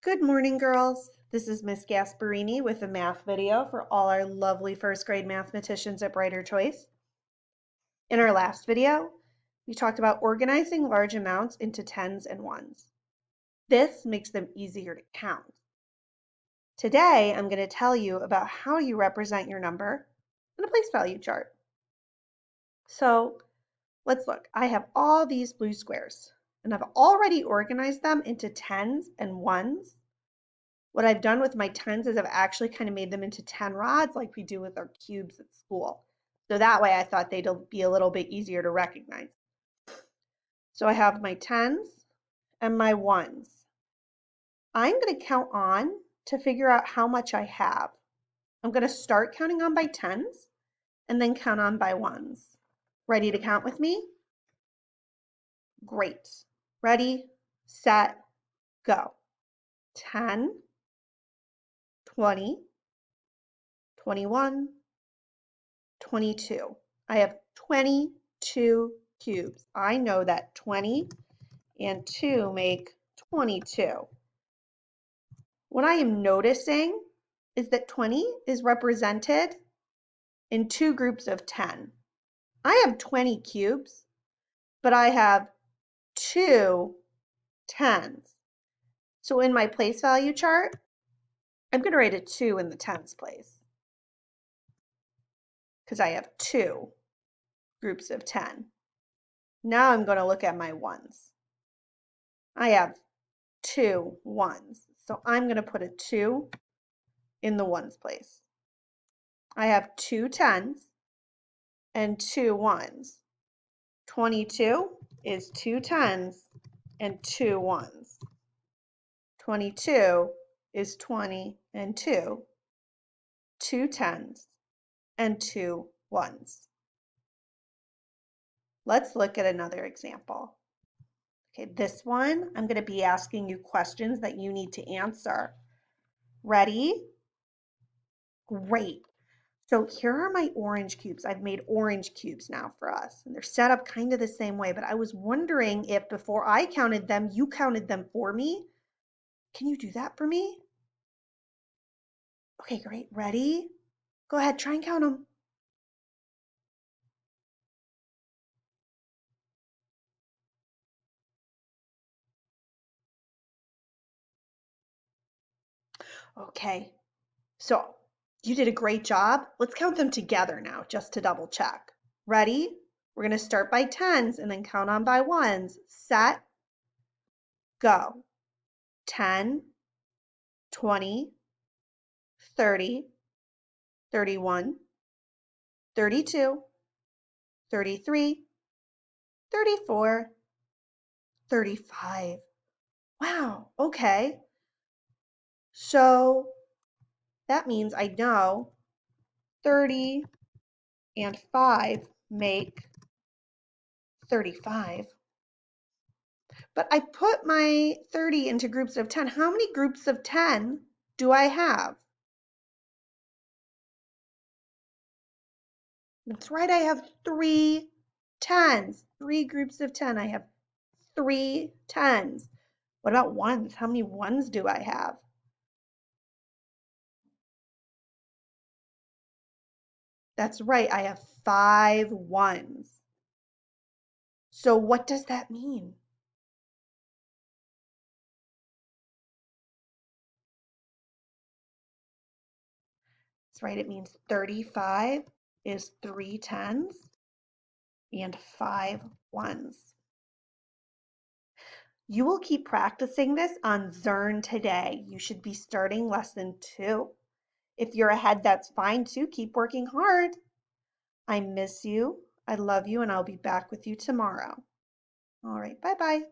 Good morning, girls. This is Miss Gasparini with a math video for all our lovely first grade mathematicians at Brighter Choice. In our last video, we talked about organizing large amounts into tens and ones. This makes them easier to count. Today, I'm going to tell you about how you represent your number in a place value chart. So let's look. I have all these blue squares, and I've already organized them into tens and ones. What I've done with my tens is I've actually kind of made them into 10 rods like we do with our cubes at school. So that way I thought they'd be a little bit easier to recognize. So I have my tens and my ones. I'm going to count on to figure out how much I have. I'm going to start counting on by tens and then count on by ones. Ready to count with me? Great. Ready, set, go. 10, 20, 21, 22. I have 22 cubes. I know that 20 and 2 make 22. What I am noticing is that 20 is represented in two groups of 10. I have 20 cubes, but I have two tens. So in my place value chart, I'm going to write a 2 in the tens place because I have two groups of 10. Now I'm going to look at my ones. I have two ones. So I'm going to put a 2 in the ones place. I have two tens and two ones. 22 is two tens and two ones. 22 is 20 and 2, two tens and two ones. Let's look at another example. Okay, this one, I'm going to be asking you questions that you need to answer. Ready? Great. So here are my orange cubes. I've made orange cubes now for us, and they're set up kind of the same way, but I was wondering if before I counted them, you counted them for me. Can you do that for me? Okay, great. Ready? Go ahead, try and count them. Okay, so you did a great job. Let's count them together now, just to double check. Ready? We're going to start by tens and then count on by ones. Set, go. 10, 20, 30, 31, 32, 33, 34, 35. Wow, okay. So that means I know 30 and 5 make 35. But I put my 30 into groups of 10. How many groups of 10 do I have? That's right, I have three tens. Three groups of 10. I have three tens. What about ones? How many ones do I have? That's right, I have 5 ones. So what does that mean? That's right, it means 35 is 3 tens and 5 ones. You will keep practicing this on Zearn today. You should be starting lesson 2. If you're ahead, that's fine too. Keep working hard. I miss you. I love you, and I'll be back with you tomorrow. All right, bye-bye.